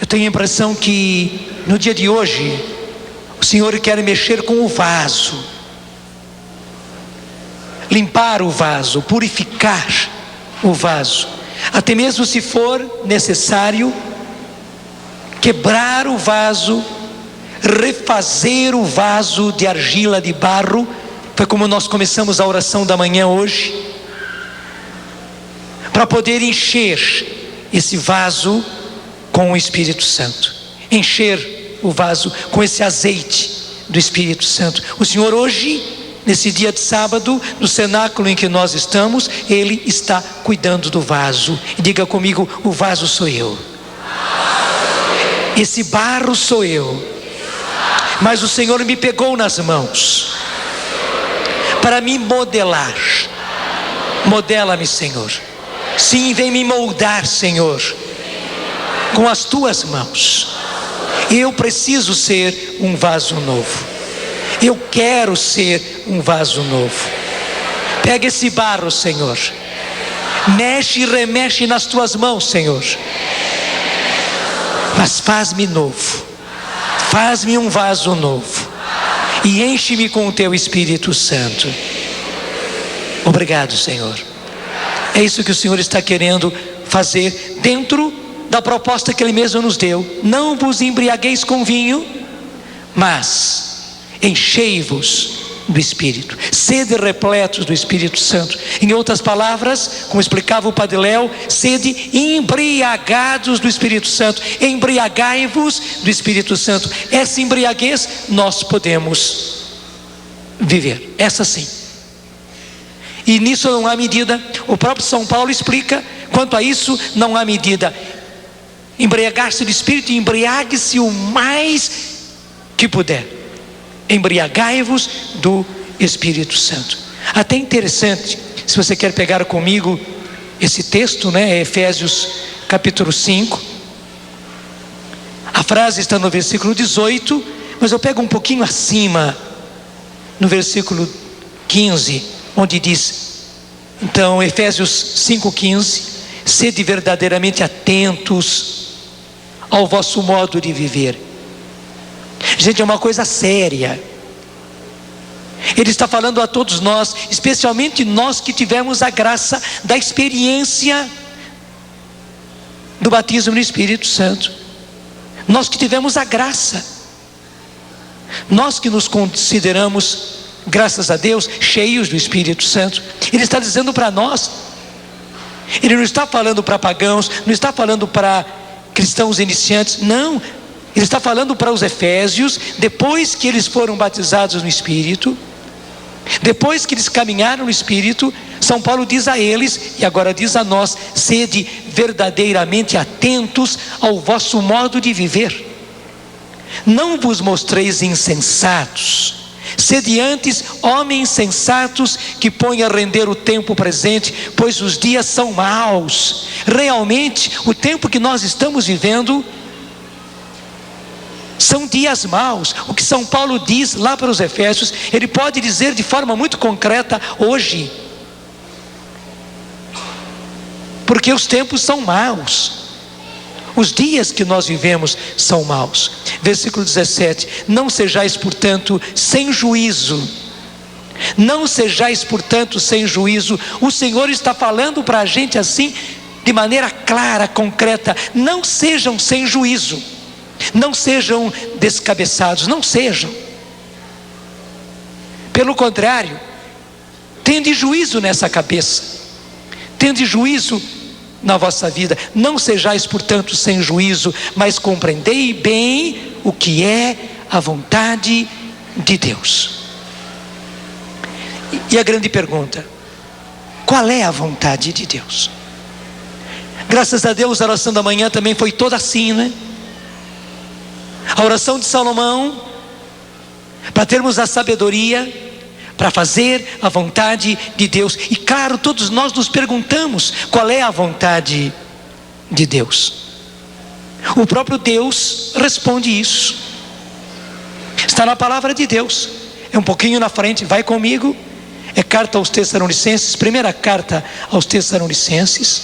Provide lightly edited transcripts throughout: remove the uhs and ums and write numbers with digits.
tenho a impressão que no dia de hoje o Senhor quer mexer com o vaso, limpar o vaso, purificar o vaso, até mesmo se for necessário quebrar o vaso, refazer o vaso de argila, de barro. Foi como nós começamos a oração da manhã hoje, para poder encher esse vaso com o Espírito Santo, encher o vaso com esse azeite do Espírito Santo. O Senhor hoje, nesse dia de sábado, no cenáculo em que nós estamos, Ele está cuidando do vaso. E diga comigo: o vaso sou eu, esse barro sou eu, mas o Senhor me pegou nas mãos para me modelar. Modela-me, Senhor. Sim, vem me moldar, Senhor, com as tuas mãos. Eu preciso ser um vaso novo. Eu quero ser um vaso novo. Pega esse barro, Senhor, mexe e remexe nas tuas mãos, Senhor, mas faz-me novo, faz-me um vaso novo e enche-me com o teu Espírito Santo. Obrigado, Senhor. É isso que o Senhor está querendo fazer dentro da proposta que Ele mesmo nos deu. Não vos embriagueis com vinho, mas enchei-vos do Espírito, sede repletos do Espírito Santo. Em outras palavras, como explicava o Padre Léo, sede embriagados do Espírito Santo. Embriagai-vos do Espírito Santo. Essa embriaguez nós podemos viver, essa sim. E nisso não há medida. O próprio São Paulo explica: quanto a isso não há medida. Embriagar-se do Espírito, embriague-se o mais que puder. Embriagai-vos do Espírito Santo. Até interessante, se você quer pegar comigo esse texto, Efésios capítulo 5. A frase está no versículo 18, mas eu pego um pouquinho acima, no versículo 15, onde diz, então, Efésios 5,15: sede verdadeiramente atentos ao vosso modo de viver. Gente, é uma coisa séria. Ele está falando a todos nós, especialmente nós que tivemos a graça da experiência do batismo no Espírito Santo. Nós que tivemos a graça, nós que nos consideramos, graças a Deus, cheios do Espírito Santo. Ele está dizendo para nós. Ele não está falando para pagãos, não está falando para cristãos iniciantes, não. Ele está falando para os efésios, depois que eles foram batizados no Espírito, depois que eles caminharam no Espírito. São Paulo diz a eles, e agora diz a nós: sede verdadeiramente atentos ao vosso modo de viver. Não vos mostreis insensatos, sede antes homens sensatos, que põem a render o tempo presente, pois os dias são maus. Realmente, o tempo que nós estamos vivendo são dias maus. O que São Paulo diz lá para os Efésios, ele pode dizer de forma muito concreta hoje, porque os tempos são maus. Os dias que nós vivemos são maus. Versículo 17: não sejais, portanto, sem juízo. Não sejais, portanto, sem juízo. O Senhor está falando para a gente assim, de maneira clara, concreta: não sejam sem juízo, não sejam descabeçados, não sejam. Pelo contrário, tende juízo nessa cabeça, tende juízo na vossa vida. Não sejais, portanto, sem juízo, mas compreendei bem o que é a vontade de Deus. E a grande pergunta: qual é a vontade de Deus? Graças a Deus, a oração da manhã também foi toda assim, A oração de Salomão, para termos a sabedoria para fazer a vontade de Deus. E claro, todos nós nos perguntamos: qual é a vontade de Deus? O próprio Deus responde isso. Está na palavra de Deus. É um pouquinho na frente, vai comigo. É carta aos Tessalonicenses, primeira carta aos Tessalonicenses,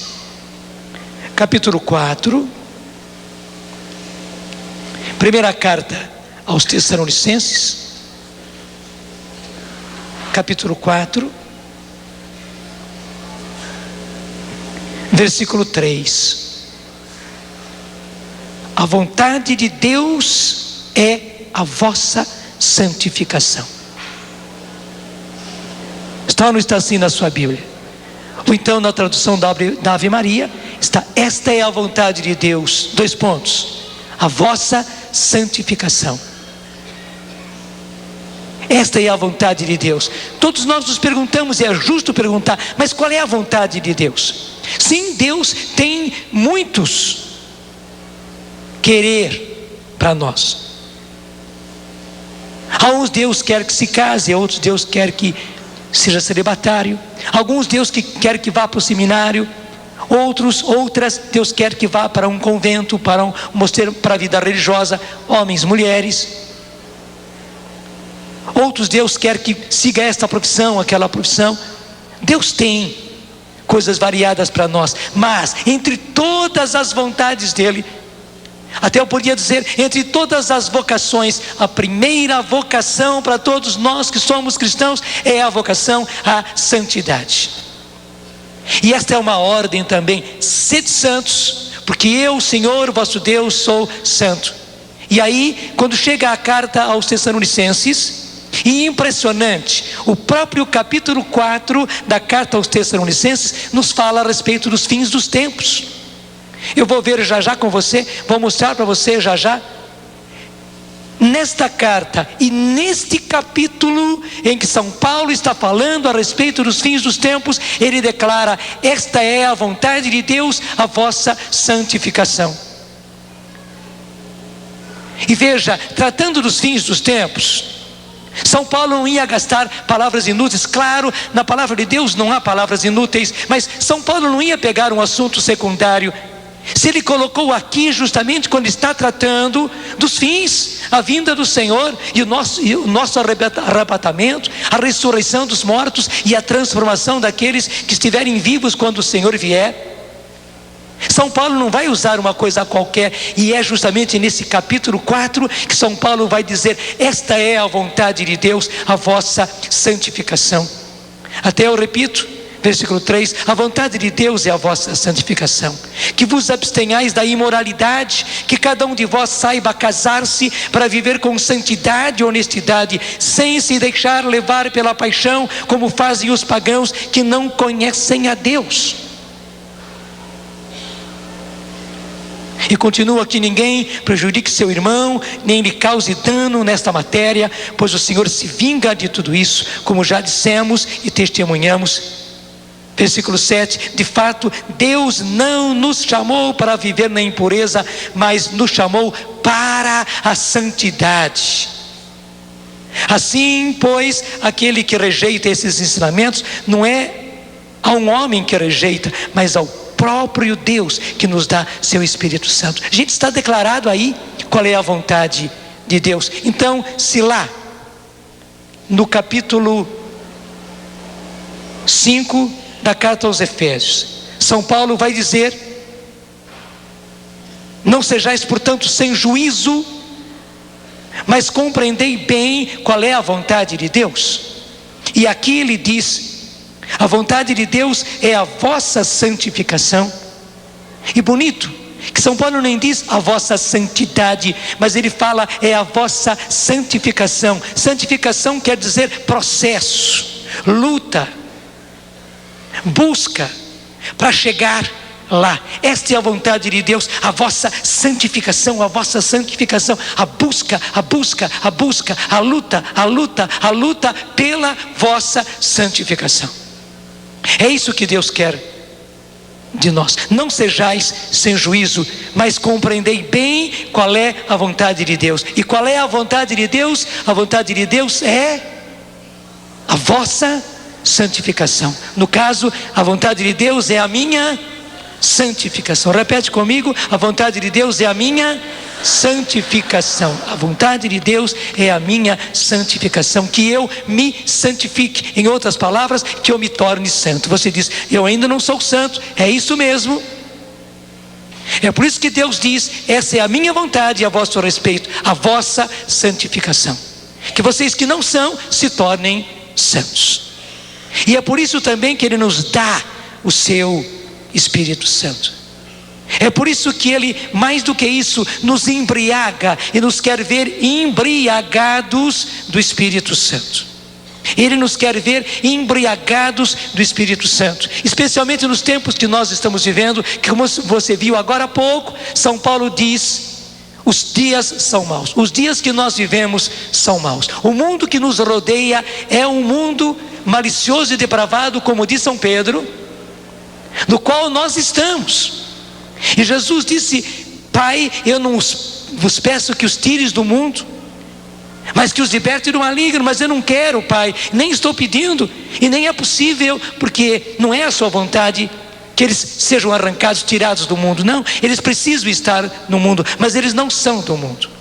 capítulo 4. Primeira carta aos Tessalonicenses, capítulo 4, versículo 3. A vontade de Deus é a vossa santificação. Está ou não está assim na sua Bíblia? Ou então na tradução da Ave Maria está: esta é a vontade de Deus, dois pontos, a vossa santificação. Esta é a vontade de Deus. Todos nós nos perguntamos, e é justo perguntar, mas qual é a vontade de Deus? Sim, Deus tem muitos querer para nós. A uns Deus quer que se case, a outros Deus quer que seja celibatário. Alguns Deus quer que vá para o seminário. Outras Deus quer que vá para um convento, para um mosteiro, para a vida religiosa, homens, mulheres. Outros Deus quer que siga esta profissão, aquela profissão. Deus tem coisas variadas para nós, mas entre todas as vontades dele, até eu podia dizer, entre todas as vocações, a primeira vocação para todos nós que somos cristãos é a vocação à santidade. E esta é uma ordem também: sede santos, porque eu, Senhor, vosso Deus, sou santo. E aí, quando chega a carta aos Tessalonicenses, e impressionante, o próprio capítulo 4 da carta aos Tessalonicenses nos fala a respeito dos fins dos tempos. Eu vou ver já já com você, vou mostrar para você já já. Nesta carta e neste capítulo em que São Paulo está falando a respeito dos fins dos tempos, ele declara: esta é a vontade de Deus, a vossa santificação. E veja, tratando dos fins dos tempos, São Paulo não ia gastar palavras inúteis. Claro, na palavra de Deus não há palavras inúteis, mas São Paulo não ia pegar um assunto secundário. Se ele colocou aqui justamente quando está tratando dos fins, a vinda do Senhor e o nosso arrebatamento, a ressurreição dos mortos e a transformação daqueles que estiverem vivos quando o Senhor vier. São Paulo não vai usar uma coisa qualquer, e é justamente nesse capítulo 4 que São Paulo vai dizer: esta é a vontade de Deus, a vossa santificação. Até eu repito, versículo 3: a vontade de Deus é a vossa santificação, que vos abstenhais da imoralidade, que cada um de vós saiba casar-se para viver com santidade e honestidade, sem se deixar levar pela paixão, como fazem os pagãos que não conhecem a Deus. E continua: que ninguém prejudique seu irmão, nem lhe cause dano nesta matéria, pois o Senhor se vinga de tudo isso, como já dissemos e testemunhamos. Versículo 7: de fato, Deus não nos chamou para viver na impureza, mas nos chamou para a santidade. Assim, pois, aquele que rejeita esses ensinamentos, não é a um homem que rejeita, mas ao próprio Deus que nos dá seu Espírito Santo. A gente está declarado aí qual é a vontade de Deus. Então, se lá no capítulo 5 da carta aos Efésios, São Paulo vai dizer: não sejais portanto sem juízo, mas compreendei bem qual é a vontade de Deus. E aqui ele diz: a vontade de Deus é a vossa santificação. E bonito que São Paulo nem diz a vossa santidade, mas ele fala é a vossa santificação. Santificação quer dizer processo, luta, busca para chegar lá. Esta é a vontade de Deus, a vossa santificação, a vossa santificação, a busca, a busca, a busca, a luta, a luta, a luta pela vossa santificação. É isso que Deus quer de nós. Não sejais sem juízo, mas compreendei bem qual é a vontade de Deus. E qual é a vontade de Deus? A vontade de Deus é a vossa santificação. No caso, a vontade de Deus é a minha santificação. Repete comigo: a vontade de Deus é a minha santificação. A vontade de Deus é a minha santificação, que eu me santifique. Em outras palavras, que eu me torne santo. Você diz: eu ainda não sou santo. É isso mesmo. É por isso que Deus diz: essa é a minha vontade a vosso respeito, a vossa santificação. Que vocês que não são, se tornem santos. E é por isso também que Ele nos dá o seu Espírito Santo. É por isso que Ele, mais do que isso, nos embriaga e nos quer ver embriagados do Espírito Santo. Ele nos quer ver embriagados do Espírito Santo, especialmente nos tempos que nós estamos vivendo, que, como você viu agora há pouco, São Paulo diz: os dias são maus. Os dias que nós vivemos são maus. O mundo que nos rodeia é um mundo malicioso e depravado, como diz São Pedro, no qual nós estamos. E Jesus disse: Pai, eu não vos peço que os tires do mundo, mas que os liberte do maligno. Mas eu não quero, Pai, nem estou pedindo, e nem é possível, porque não é a sua vontade que eles sejam arrancados, tirados do mundo. Não, eles precisam estar no mundo, mas eles não são do mundo.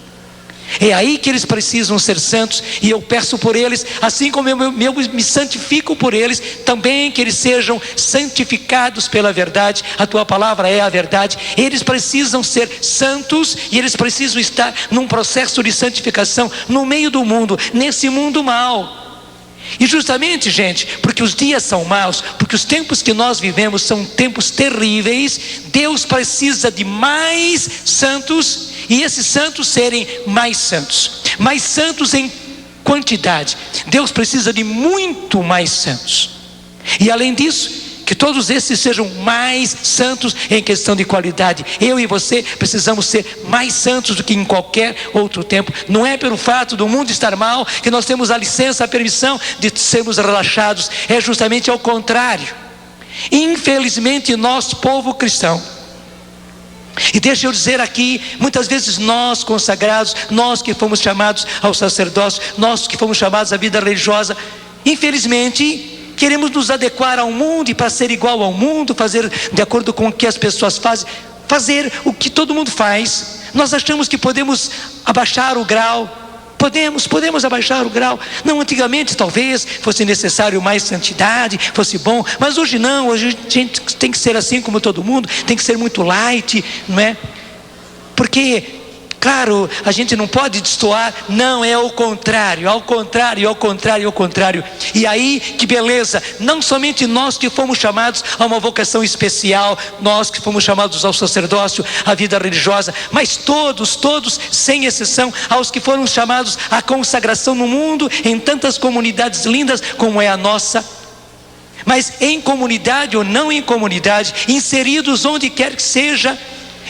É aí que eles precisam ser santos, e eu peço por eles, assim como eu me santifico por eles, também que eles sejam santificados pela verdade. A tua palavra é a verdade. Eles precisam ser santos, e eles precisam estar num processo de santificação no meio do mundo, nesse mundo mau. E justamente, gente, porque os dias são maus, porque os tempos que nós vivemos são tempos terríveis, Deus precisa de mais santos, e esses santos serem mais santos em quantidade. Deus precisa de muito mais santos, e além disso, que todos esses sejam mais santos em questão de qualidade. Eu e você precisamos ser mais santos do que em qualquer outro tempo. Não é pelo fato do mundo estar mal que nós temos a licença, a permissão de sermos relaxados. É justamente ao contrário. Infelizmente, nós, povo cristão, e deixa eu dizer aqui, muitas vezes nós consagrados, nós que fomos chamados ao sacerdócio, nós que fomos chamados à vida religiosa, infelizmente queremos nos adequar ao mundo, e para ser igual ao mundo, fazer de acordo com o que as pessoas fazem, fazer o que todo mundo faz. Nós achamos que podemos abaixar o grau. Podemos abaixar o grau. Não, antigamente talvez fosse necessário mais santidade, fosse bom, mas hoje não. Hoje a gente tem que ser assim como todo mundo, tem que ser muito light, não é? Porque, claro, a gente não pode destoar. Não, é ao contrário, ao contrário, ao contrário, ao contrário. E aí, que beleza, não somente nós que fomos chamados a uma vocação especial, nós que fomos chamados ao sacerdócio, à vida religiosa, mas todos, sem exceção, aos que foram chamados à consagração no mundo, em tantas comunidades lindas como é a nossa. Mas em comunidade ou não em comunidade, inseridos onde quer que seja,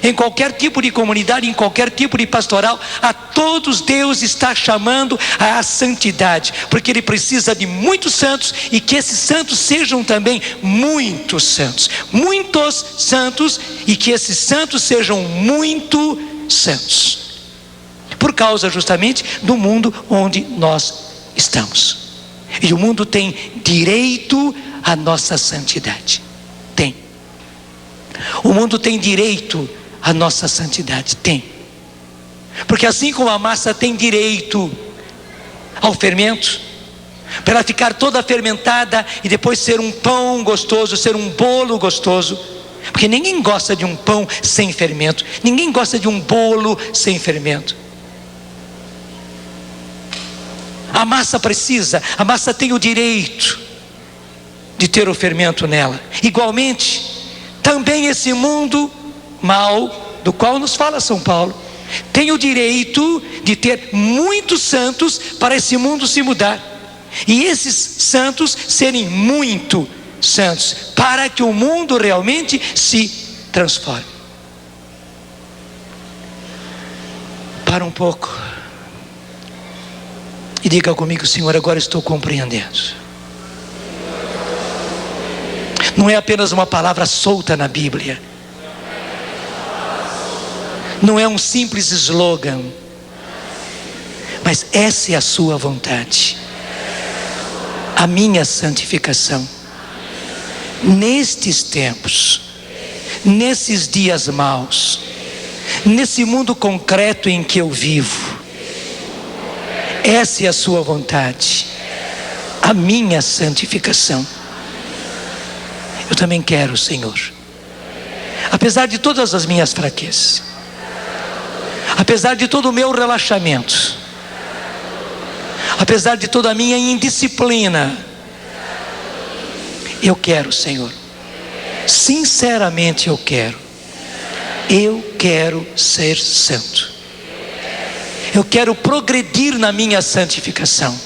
em qualquer tipo de comunidade, em qualquer tipo de pastoral, a todos Deus está chamando à santidade, porque Ele precisa de muitos santos, e que esses santos sejam também muitos santos, e que esses santos sejam muito santos, por causa justamente do mundo onde nós estamos. E o mundo tem direito à nossa santidade. Tem. O mundo tem direito a nossa santidade, tem. Porque assim como a massa tem direito ao fermento, para ela ficar toda fermentada e depois ser um pão gostoso, ser um bolo gostoso, porque ninguém gosta de um pão sem fermento, ninguém gosta de um bolo sem fermento. A massa tem o direito de ter o fermento nela. Igualmente, também esse mundo mal, do qual nos fala São Paulo, tem o direito de ter muitos santos para esse mundo se mudar, e esses santos serem muito santos, para que o mundo realmente se transforme. Para um pouco e diga comigo: Senhor, agora estou compreendendo. Não é apenas uma palavra solta na Bíblia, não é um simples slogan, mas essa é a sua vontade, a minha santificação, nestes tempos, nesses dias maus, nesse mundo concreto em que eu vivo. Essa é a sua vontade, a minha santificação. Eu também quero, Senhor, apesar de todas as minhas fraquezas, apesar de todo o meu relaxamento, apesar de toda a minha indisciplina, eu quero, Senhor, sinceramente eu quero ser santo. Eu quero progredir na minha santificação.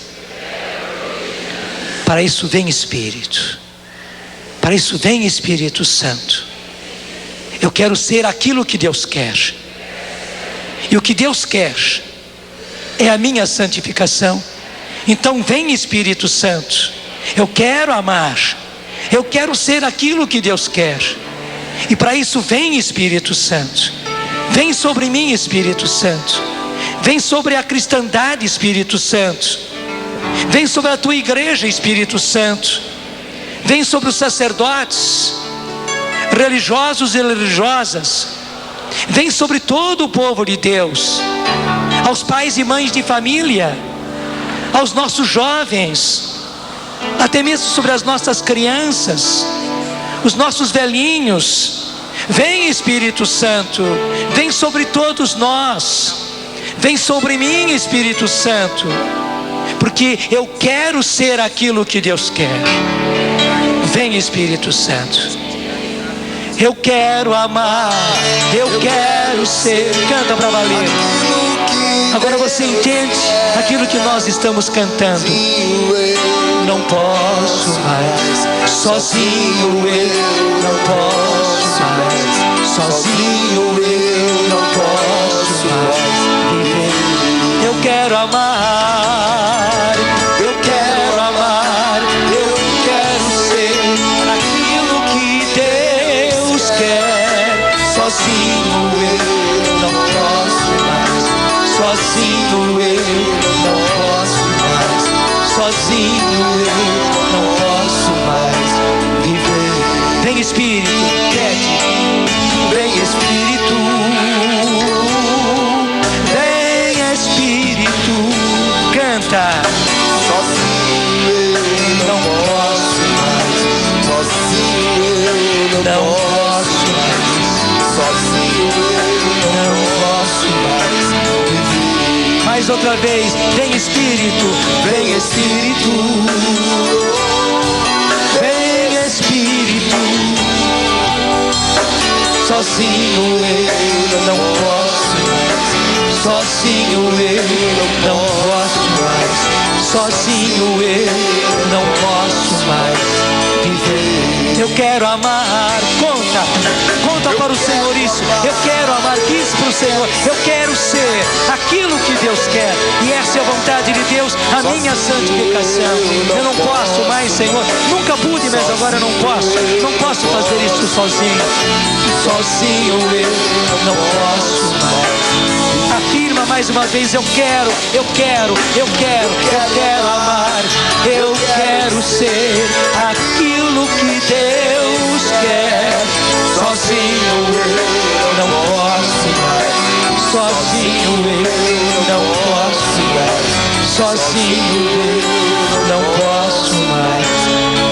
Para isso vem Espírito. Para isso vem Espírito Santo. Eu quero ser aquilo que Deus quer. E o que Deus quer é a minha santificação. Então vem Espírito Santo. Eu quero amar. Eu quero ser aquilo que Deus quer. E para isso vem Espírito Santo. Vem sobre mim, Espírito Santo. Vem sobre a cristandade, Espírito Santo. Vem sobre a tua igreja, Espírito Santo. Vem sobre os sacerdotes, religiosos e religiosas. Vem sobre todo o povo de Deus. Aos pais e mães de família, aos nossos jovens, até mesmo sobre as nossas crianças, os nossos velhinhos. Vem Espírito Santo, vem sobre todos nós. Vem sobre mim, Espírito Santo, porque eu quero ser aquilo que Deus quer. Vem Espírito Santo. Eu quero amar, eu quero ser. Canta para valer. Agora você entende aquilo que nós estamos cantando. Não posso mais, sozinho eu não posso mais, sozinho eu não posso mais viver. Eu quero amar, eu quero amar, eu quero ser aquilo que Deus quer. Sozinho eu não posso mais, sozinho eu não posso mais, sozinho eu não posso mais viver. Vem Espírito, pede. Vem Espírito, vem Espírito, canta. Sozinho eu não posso mais, sozinho eu não posso mais, sozinho eu não posso mais viver. Mais outra vez, vem Espírito, vem Espírito, vem Espírito. Sozinho eu não posso mais, sozinho eu não posso mais, sozinho eu não posso mais viver. Eu quero amar, conta para o Senhor isso. Eu quero amar, diz para o Senhor, eu quero ser aquilo que Deus quer. E essa é a vontade de Deus, a minha santificação. Eu não posso mais, Senhor, nunca pude, mas agora eu não posso fazer isso sozinho. Sozinho eu não posso mais. Afirma mais uma vez, eu quero amar, eu quero ser aquilo que Deus quer. Sozinho eu não posso mais, sozinho eu não posso mais, sozinho eu não posso mais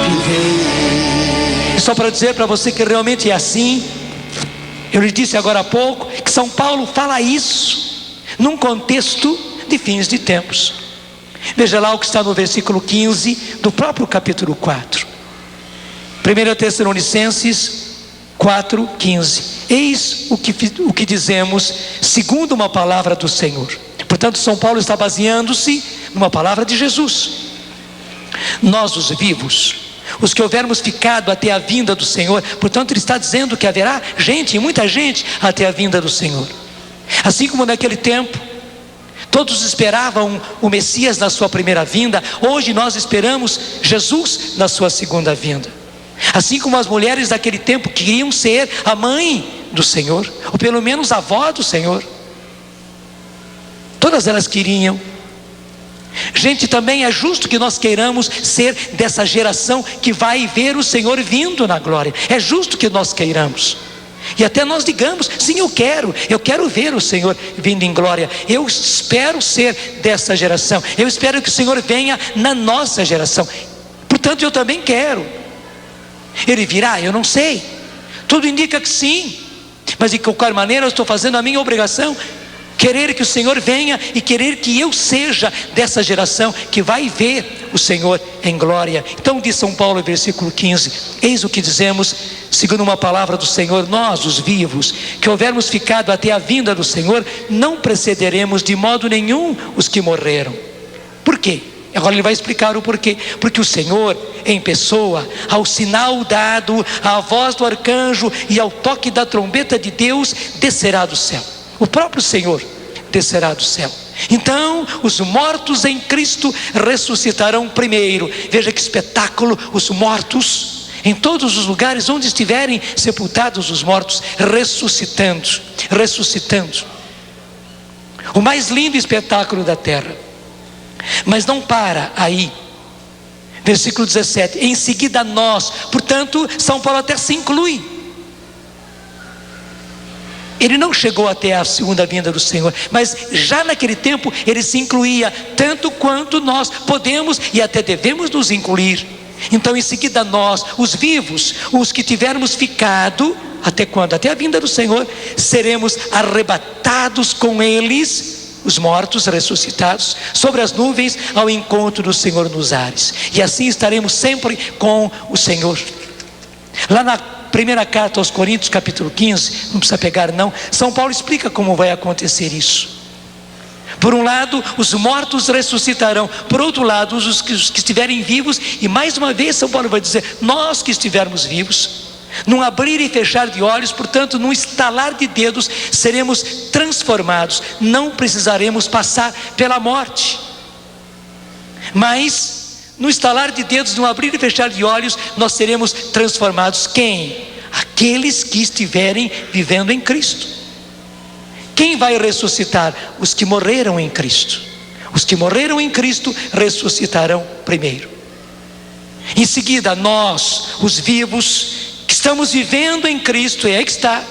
viver. E só para dizer para você que realmente é assim, eu lhe disse agora há pouco que São Paulo fala isso num contexto de fins de tempos. Veja lá o que está no versículo 15 do próprio capítulo 4. 1 Tessalonicenses 4:15. Eis o que dizemos segundo uma palavra do Senhor. Portanto, São Paulo está baseando-se numa palavra de Jesus. Nós, os vivos, os que houvermos ficado até a vinda do Senhor, portanto ele está dizendo que haverá gente, muita gente, até a vinda do Senhor. Assim como naquele tempo todos esperavam o Messias na sua primeira vinda, hoje nós esperamos Jesus na sua segunda vinda. Assim como as mulheres daquele tempo queriam ser a mãe do Senhor, ou pelo menos a avó do Senhor, todas elas queriam. Gente, também é justo que nós queiramos ser dessa geração que vai ver o Senhor vindo na glória. É justo que nós queiramos. E até nós digamos, sim, eu quero ver o Senhor vindo em glória. Eu espero ser dessa geração. Eu espero que o Senhor venha na nossa geração. Portanto, eu também quero. Ele virá? Eu não sei. Tudo indica que sim. mas de qualquer maneira eu estou fazendo a minha obrigação, querer que o Senhor venha e querer que eu seja dessa geração que vai ver o Senhor em glória. Então diz São Paulo, versículo 15: eis o que dizemos, segundo uma palavra do Senhor: nós, os vivos, que houvermos ficado até a vinda do Senhor, não precederemos de modo nenhum os que morreram. Por quê? Agora ele vai explicar o porquê. Porque o Senhor, em pessoa, ao sinal dado, à voz do arcanjo e ao toque da trombeta de Deus, descerá do céu. O próprio Senhor descerá do céu. Então os mortos em Cristo ressuscitarão primeiro. Veja que espetáculo! Os mortos, em todos os lugares onde estiverem sepultados os mortos, ressuscitando. O mais lindo espetáculo da terra. Mas não para aí. Versículo 17: em seguida nós. Portanto, São Paulo até se inclui. Ele não chegou até a segunda vinda do Senhor, mas já naquele tempo ele se incluía, tanto quanto nós podemos e até devemos nos incluir. Então em seguida nós, os vivos, os que tivermos ficado, até quando? Até a vinda do Senhor, seremos arrebatados com eles, os mortos ressuscitados, sobre as nuvens, ao encontro do Senhor nos ares, e assim estaremos sempre com o Senhor. Lá na primeira carta aos Coríntios, capítulo 15, não precisa pegar não, São Paulo explica como vai acontecer isso. Por um lado, os mortos ressuscitarão. Por outro lado, os que estiverem vivos. E mais uma vez São Paulo vai dizer: nós que estivermos vivos, num abrir e fechar de olhos, portanto num estalar de dedos, seremos transformados. Não precisaremos passar pela morte, mas no estalar de dedos, no abrir e fechar de olhos, nós seremos transformados. Quem? Aqueles que estiverem vivendo em Cristo. Quem vai ressuscitar? Os que morreram em Cristo. Os que morreram em Cristo ressuscitarão primeiro. Em seguida nós, os vivos, que estamos vivendo em Cristo, é aí que está,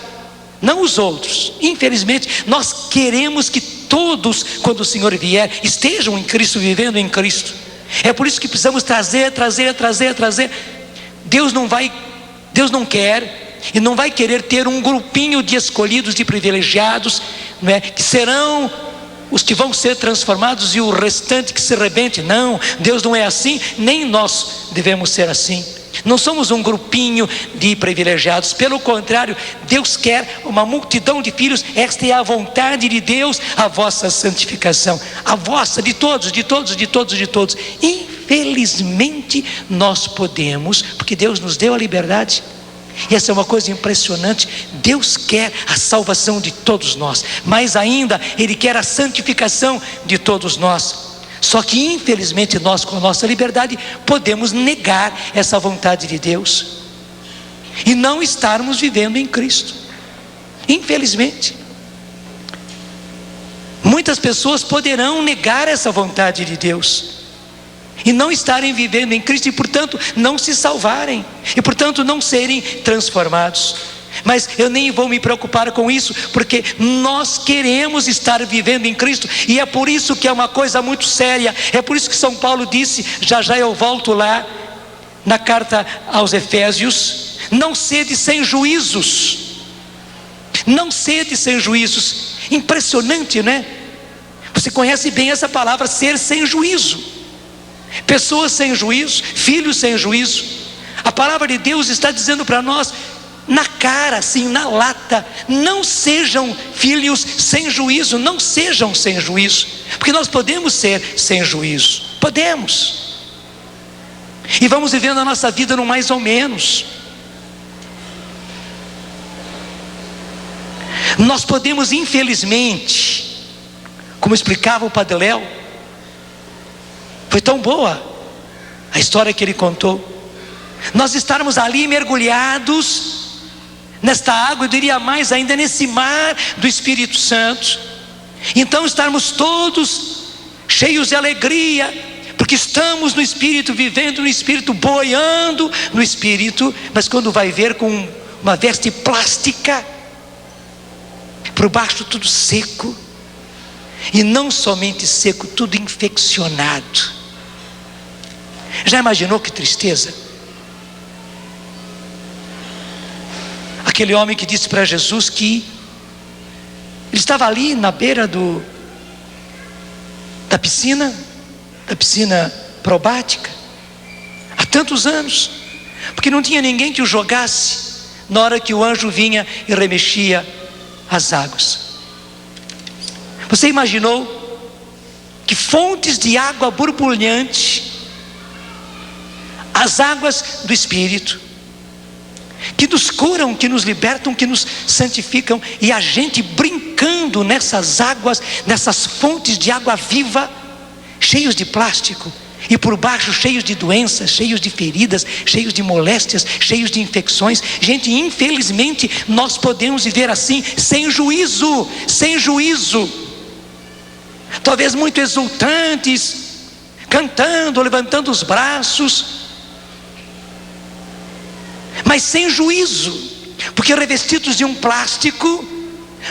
não os outros. Infelizmente nós queremos que todos, quando o Senhor vier, estejam em Cristo, vivendo em Cristo. É por isso que precisamos trazer. Deus não quer e não vai querer ter um grupinho de escolhidos, de privilegiados, não é? Que serão os que vão ser transformados e o restante que se rebente. Não, Deus não é assim, nem nós devemos ser assim. Não somos um grupinho de privilegiados, pelo contrário, Deus quer uma multidão de filhos. Esta é a vontade de Deus, a vossa santificação, a vossa, de todos. Infelizmente nós podemos, porque Deus nos deu a liberdade, e essa é uma coisa impressionante. Deus quer a salvação de todos nós, mas ainda Ele quer a santificação de todos nós. Só que infelizmente nós, com a nossa liberdade, podemos negar essa vontade de Deus e não estarmos vivendo em Cristo. Infelizmente muitas pessoas poderão negar essa vontade de Deus e não estarem vivendo em Cristo, e portanto não se salvarem, e portanto não serem transformados. Mas eu nem vou me preocupar com isso, porque nós queremos estar vivendo em Cristo, e é por isso que é uma coisa muito séria. É por isso que São Paulo disse, já eu volto lá, na carta aos Efésios: não sede sem juízos. Não sede sem juízos. Impressionante, né? Você conhece bem essa palavra, ser sem juízo. Pessoas sem juízo, filhos sem juízo. A palavra de Deus está dizendo para nós, na cara, assim, na lata: não sejam filhos sem juízo, não sejam sem juízo, porque nós podemos ser sem juízo, podemos, e vamos vivendo a nossa vida no mais ou menos. Nós podemos, infelizmente, como explicava o Padre Léo, foi tão boa a história que ele contou, nós estarmos ali mergulhados nesta água, eu diria mais ainda, nesse mar do Espírito Santo. Então estarmos todos cheios de alegria, porque estamos no Espírito, vivendo no Espírito, boiando no Espírito. Mas quando vai ver, com uma veste plástica, por baixo tudo seco, e não somente seco, tudo infeccionado. Já imaginou que tristeza? aquele homem que disse para Jesus que ele estava ali na beira da piscina probática, há tantos anos, porque não tinha ninguém que o jogasse na hora que o anjo vinha e remexia as águas. Você imaginou que fontes de água borbulhante, as águas do Espírito, que nos curam, que nos libertam, que nos santificam, e a gente brincando nessas águas, nessas fontes de água viva, cheios de plástico, e por baixo cheios de doenças, cheios de feridas, cheios de moléstias, cheios de infecções. Gente, infelizmente nós podemos viver assim, sem juízo, talvez muito exultantes, cantando, levantando os braços, mas sem juízo, porque revestidos de um plástico,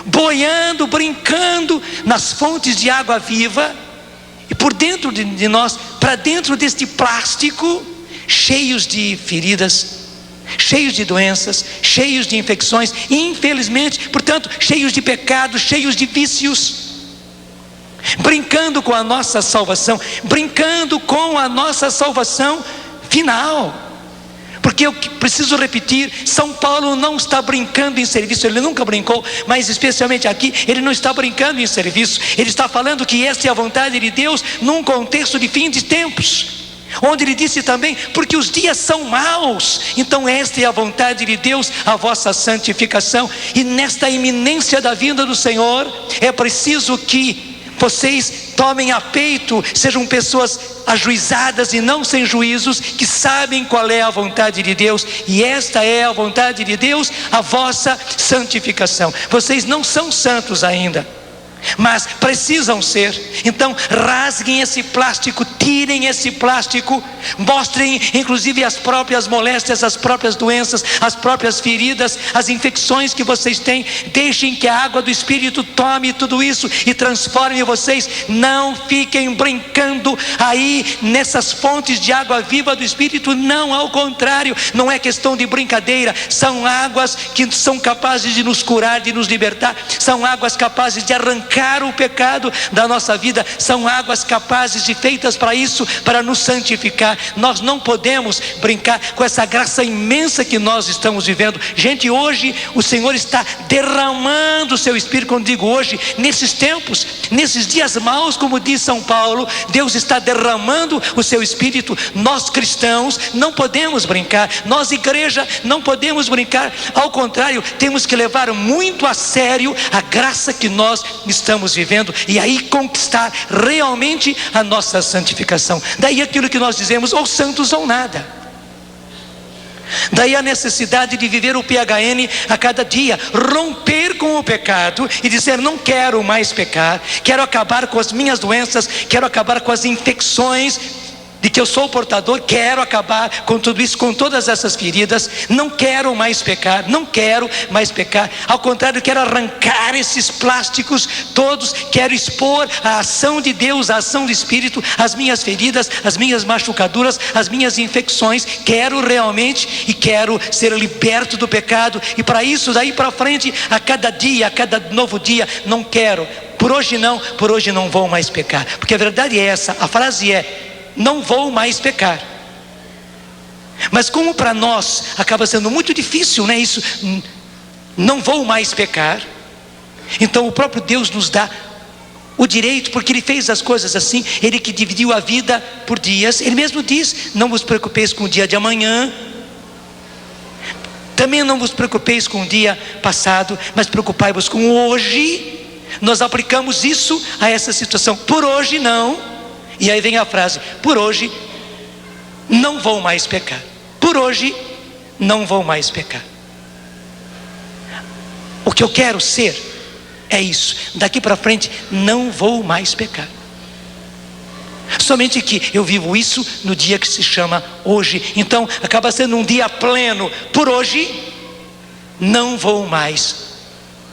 boiando, brincando nas fontes de água viva, e por dentro de nós, para dentro deste plástico, cheios de feridas, cheios de doenças, cheios de infecções, e infelizmente, portanto, cheios de pecados, cheios de vícios, brincando com a nossa salvação, brincando com a nossa salvação final. Porque eu preciso repetir, São Paulo não está brincando em serviço, ele nunca brincou, mas especialmente aqui, ele não está brincando em serviço, ele está falando que esta é a vontade de Deus, num contexto de fim de tempos, onde ele disse também, porque os dias são maus, então esta é a vontade de Deus, a vossa santificação, e nesta iminência da vinda do Senhor, é preciso que vocês tomem a peito, sejam pessoas ajuizadas e não sem juízos, que sabem qual é a vontade de Deus, e esta é a vontade de Deus, a vossa santificação. Vocês não são santos ainda, mas precisam ser. Então rasguem esse plástico, tirem esse plástico, mostrem inclusive as próprias moléstias, as próprias doenças, as próprias feridas, as infecções que vocês têm. Deixem que a água do Espírito tome tudo isso e transforme vocês. Não fiquem brincando aí nessas fontes de água viva do Espírito, não, ao contrário, não é questão de brincadeira, são águas que são capazes de nos curar, de nos libertar, são águas capazes de arrancar o pecado da nossa vida, são águas capazes de, feitas para isso, para nos santificar. Nós não podemos brincar com essa graça imensa que nós estamos vivendo. Gente, hoje o Senhor está derramando o seu Espírito. Quando digo hoje, nesses tempos, nesses dias maus, como diz São Paulo, Deus está derramando o seu Espírito. Nós cristãos não podemos brincar, nós igreja não podemos brincar, ao contrário, temos que levar muito a sério a graça que nós estamos vivendo, e aí conquistar realmente a nossa santificação. Daí aquilo que nós dizemos, ou santos ou nada. Daí a necessidade de viver o PHN a cada dia, romper com o pecado e dizer, não quero mais pecar, quero acabar com as minhas doenças, quero acabar com as infecções de que eu sou portador, quero acabar com tudo isso, com todas essas feridas. Não quero mais pecar, não quero mais pecar, ao contrário, quero arrancar esses plásticos todos, quero expor a ação de Deus, a ação do Espírito, as minhas feridas, as minhas machucaduras, as minhas infecções. Quero realmente, e quero ser liberto do pecado, e para isso, daí para frente, a cada dia, a cada novo dia, não quero, por hoje não vou mais pecar, porque a verdade é essa, a frase é, não vou mais pecar. Mas como para nós acaba sendo muito difícil, né, isso, não vou mais pecar, então o próprio Deus nos dá o direito, porque Ele fez as coisas assim, Ele que dividiu a vida por dias. Ele mesmo diz, não vos preocupeis com o dia de amanhã, também não vos preocupeis com o dia passado, mas preocupai-vos com o hoje. Nós aplicamos isso a essa situação, por hoje não. E aí vem a frase, por hoje não vou mais pecar, por hoje não vou mais pecar. O que eu quero ser é isso, daqui para frente não vou mais pecar. Somente que eu vivo isso no dia que se chama hoje, então acaba sendo um dia pleno. Por hoje não vou mais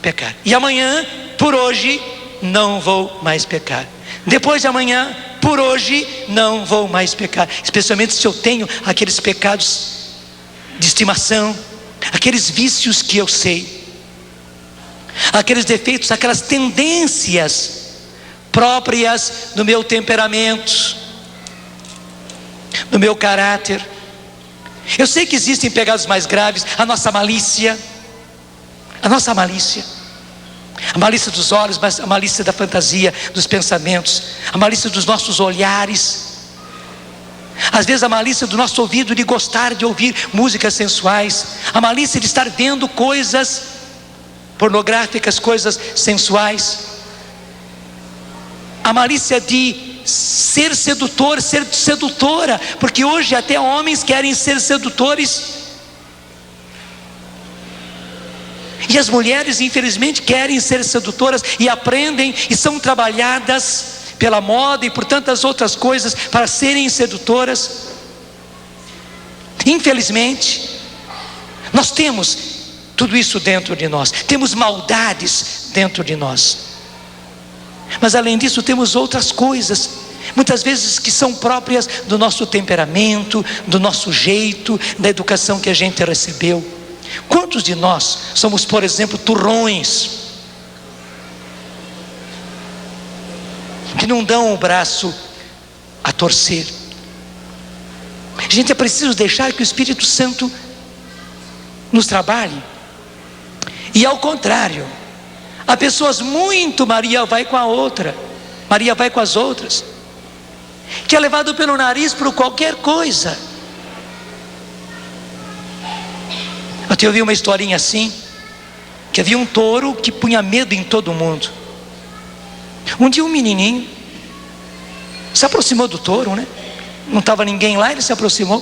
pecar, e amanhã, por hoje não vou mais pecar, depois de amanhã, por hoje não vou mais pecar, especialmente se eu tenho aqueles pecados de estimação, aqueles vícios que eu sei, aqueles defeitos, aquelas tendências próprias do meu temperamento, do meu caráter. Eu sei que existem pecados mais graves, a nossa malícia, a malícia dos olhos, mas a malícia da fantasia, dos pensamentos, a malícia dos nossos olhares, às vezes a malícia do nosso ouvido de gostar de ouvir músicas sensuais, a malícia de estar vendo coisas pornográficas, coisas sensuais, a malícia de ser sedutor, ser sedutora, porque hoje até homens querem ser sedutores, e as mulheres infelizmente querem ser sedutoras e aprendem e são trabalhadas pela moda e por tantas outras coisas para serem sedutoras. Infelizmente nós temos tudo isso dentro de nós, temos maldades dentro de nós, mas além disso temos outras coisas, muitas vezes que são próprias do nosso temperamento, do nosso jeito, da educação que a gente recebeu. Quantos de nós somos, por exemplo, turrões, que não dão o braço a torcer? Gente, é preciso deixar que o Espírito Santo nos trabalhe. E ao contrário, há pessoas muito Maria vai com a outra, Maria vai com as outras, que é levado pelo nariz por qualquer coisa. Eu ouvi uma historinha assim, que havia um touro que punha medo em todo mundo. Um dia um menininho se aproximou do touro, né? Não estava ninguém lá, ele se aproximou.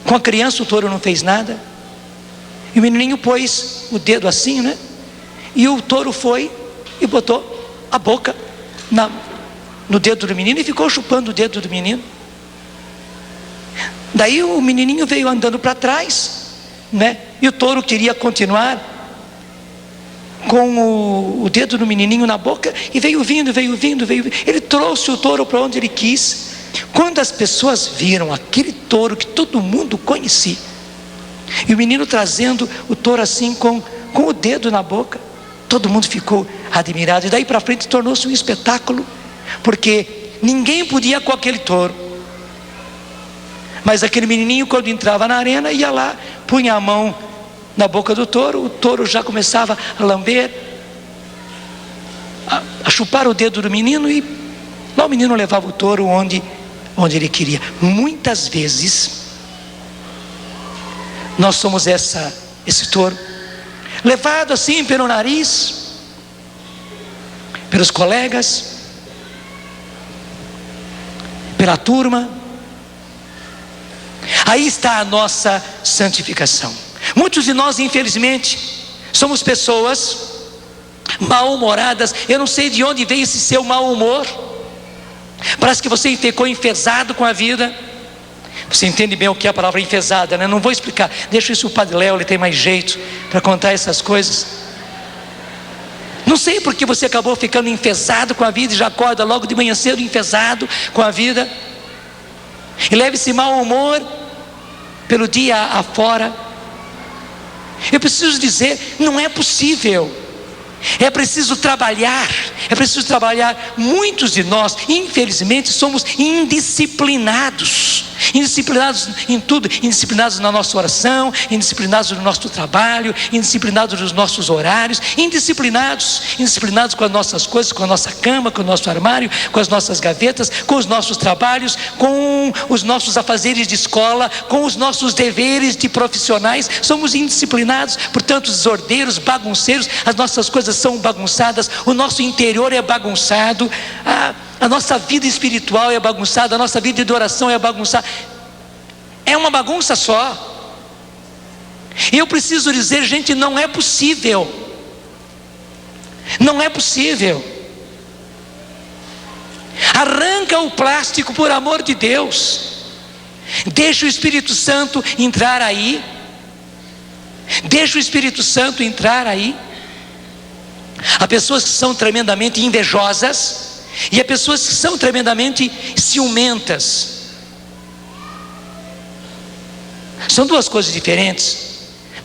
Com a criança o touro não fez nada. E o menininho pôs o dedo assim, né? E o touro foi e botou a boca no dedo do menino e ficou chupando o dedo do menino. Daí o menininho veio andando para trás, né? E o touro queria continuar com o dedo do menininho na boca e veio vindo. Ele trouxe o touro para onde ele quis. Quando as pessoas viram aquele touro que todo mundo conhecia, e o menino trazendo o touro assim com o dedo na boca, todo mundo ficou admirado. E daí para frente tornou-se um espetáculo, porque ninguém podia com aquele touro, mas aquele menininho, quando entrava na arena, ia lá, punha a mão na boca do touro, o touro já começava a lamber, a chupar o dedo do menino, e lá o menino levava o touro onde ele queria. Muitas vezes nós somos esse touro, levado assim pelo nariz, pelos colegas, pela turma. Aí está a nossa santificação. Muitos de nós, infelizmente, somos pessoas mal-humoradas. Eu não sei de onde veio esse seu mau humor. Parece que você ficou enfesado com a vida. Você entende bem o que é a palavra enfesada, né? Não vou explicar, deixa isso o Padre Léo, ele tem mais jeito para contar essas coisas. Não sei porque você acabou ficando enfesado com a vida e já acorda logo de manhã cedo enfesado com a vida, e leva esse mau humor pelo dia afora. Eu preciso dizer, não é possível. É preciso trabalhar. Muitos de nós, infelizmente, somos indisciplinados em tudo, indisciplinados na nossa oração, indisciplinados no nosso trabalho, indisciplinados nos nossos horários, indisciplinados com as nossas coisas, com a nossa cama, com o nosso armário, com as nossas gavetas, com os nossos trabalhos, com os nossos afazeres de escola, com os nossos deveres de profissionais. Somos indisciplinados, portanto desordeiros, bagunceiros. As nossas coisas são bagunçadas, o nosso interior é bagunçado, a nossa vida espiritual é bagunçada, a nossa vida de oração é bagunçada. É uma bagunça só. E eu preciso dizer, gente, não é possível. Não é possível. Arranca o plástico, por amor de Deus. Deixa o Espírito Santo entrar aí. Deixa o Espírito Santo entrar aí. Há pessoas que são tremendamente invejosas, e há pessoas que são tremendamente ciumentas. São duas coisas diferentes,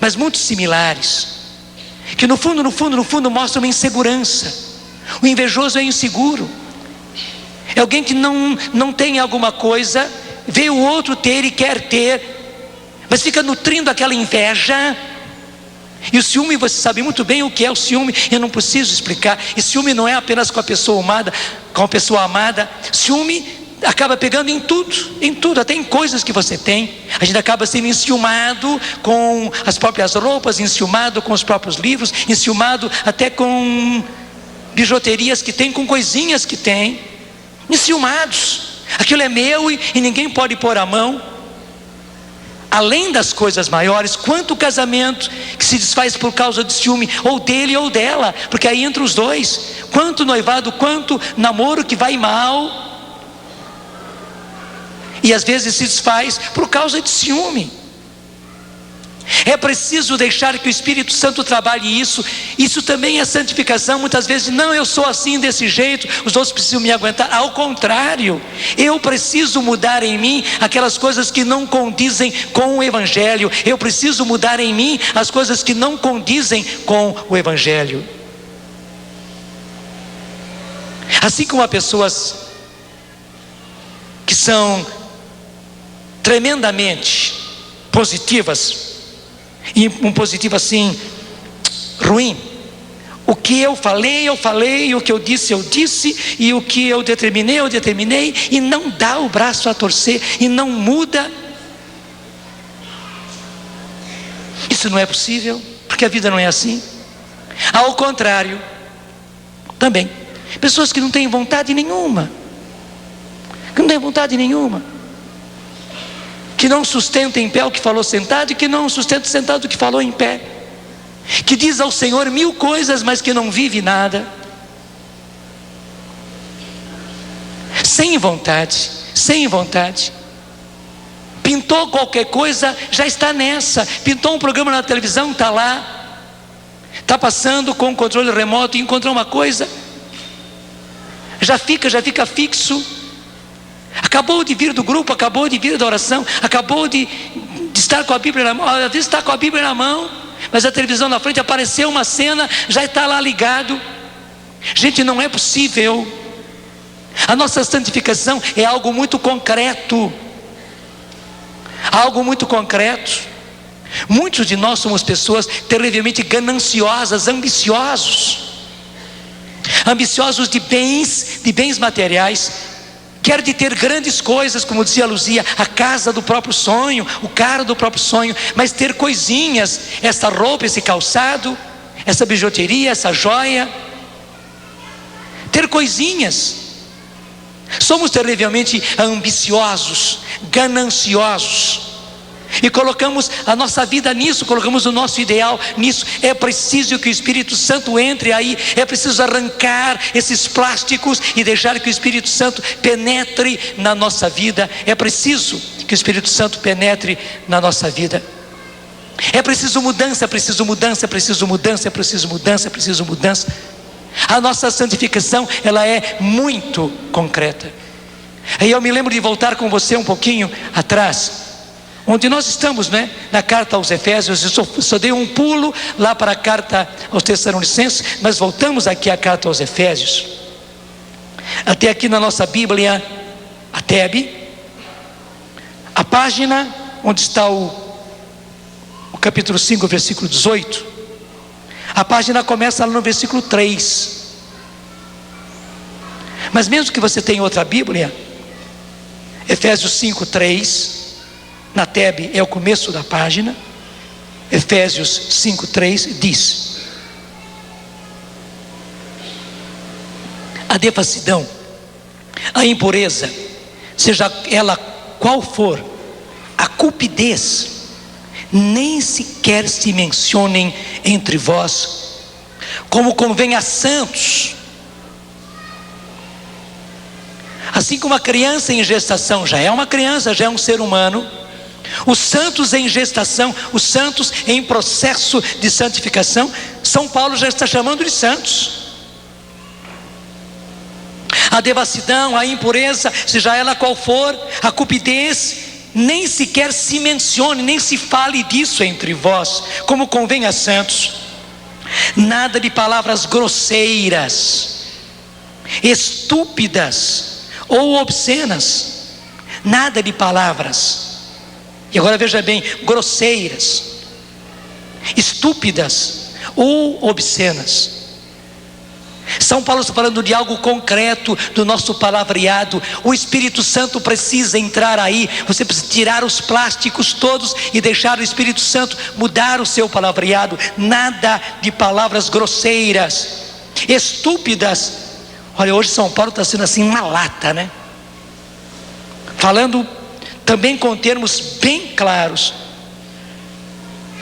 mas muito similares, que no fundo mostram uma insegurança. O invejoso é inseguro, é alguém que não tem alguma coisa, vê o outro ter e quer ter, mas fica nutrindo aquela inveja. E o ciúme, você sabe muito bem o que é o ciúme, eu não preciso explicar. E ciúme não é apenas com a pessoa amada, ciúme acaba pegando em tudo, até em coisas que você tem. A gente acaba sendo enciumado com as próprias roupas, enciumado com os próprios livros, enciumado até com bijuterias que tem, com coisinhas que tem, enciumados. Aquilo é meu e ninguém pode pôr a mão. Além das coisas maiores, quanto casamento que se desfaz por causa de ciúme, ou dele ou dela, porque aí entra os dois. Quanto noivado, quanto namoro que vai mal, e às vezes se desfaz por causa de ciúme. É preciso deixar que o Espírito Santo trabalhe isso. Isso também é santificação. Muitas vezes, não, eu sou assim desse jeito, os outros precisam me aguentar. Ao contrário, eu preciso mudar em mim aquelas coisas que não condizem com o Evangelho. Eu preciso mudar em mim as coisas que não condizem com o Evangelho. Assim como há pessoas que são tremendamente positivas, e um positivo assim, ruim. O que eu falei, e o que eu disse, e o que eu determinei, e não dá o braço a torcer, e não muda. Isso não é possível, porque a vida não é assim. Ao contrário, também, pessoas que não têm vontade nenhuma, que não sustenta em pé o que falou sentado, e que não sustenta sentado o que falou em pé, que diz ao Senhor 1000 coisas, mas que não vive nada, sem vontade, pintou qualquer coisa, já está nessa, pintou um programa na televisão, está lá, está passando com o controle remoto e encontrou uma coisa, já fica fixo. Acabou de vir do grupo, acabou de vir da oração, acabou de estar com a Bíblia na mão. Às vezes está com a Bíblia na mão, mas a televisão na frente, apareceu uma cena, já está lá ligado. Gente, não é possível. A nossa santificação é algo muito concreto. Muitos de nós somos pessoas terrivelmente gananciosas, ambiciosos de bens materiais. Quer de ter grandes coisas, como dizia Luzia, a casa do próprio sonho, o carro do próprio sonho, mas ter coisinhas, essa roupa, esse calçado, essa bijuteria, essa joia, ter coisinhas. Somos terrivelmente ambiciosos, gananciosos, e colocamos a nossa vida nisso, colocamos o nosso ideal nisso. É preciso que o Espírito Santo entre aí, é preciso arrancar esses plásticos e deixar que o Espírito Santo penetre na nossa vida. É preciso que o Espírito Santo penetre na nossa vida. É preciso mudança. A nossa santificação, ela é muito concreta. Aí eu me lembro de voltar com você um pouquinho atrás, onde nós estamos, né? Na carta aos Efésios. Eu só dei um pulo lá para a carta aos Tessalonicenses, mas voltamos aqui à carta aos Efésios. Até aqui na nossa Bíblia, a TEB, a página onde está o capítulo 5, versículo 18. A página começa lá no versículo 3. Mas mesmo que você tenha outra Bíblia, Efésios 5, 3, na TEB é o começo da página. Efésios 5, 3 diz: a devassidão, a impureza, seja ela qual for, a cupidez, nem sequer se mencionem entre vós, como convém a santos. Assim como a criança em gestação já é uma criança, já é um ser humano, os santos em gestação, os santos em processo de santificação, São Paulo já está chamando de santos. A devassidão, a impureza, seja ela qual for, a cupidez, nem sequer se mencione, nem se fale disso entre vós, como convém a santos. Nada de palavras grosseiras, estúpidas ou obscenas. Nada de palavras. E agora veja bem, grosseiras, estúpidas ou obscenas. São Paulo está falando de algo concreto do nosso palavreado. O Espírito Santo precisa entrar aí. Você precisa tirar os plásticos todos e deixar o Espírito Santo mudar o seu palavreado. Nada de palavras grosseiras, estúpidas. Olha, hoje São Paulo está sendo assim uma lata, né? Falando também com termos bem claros.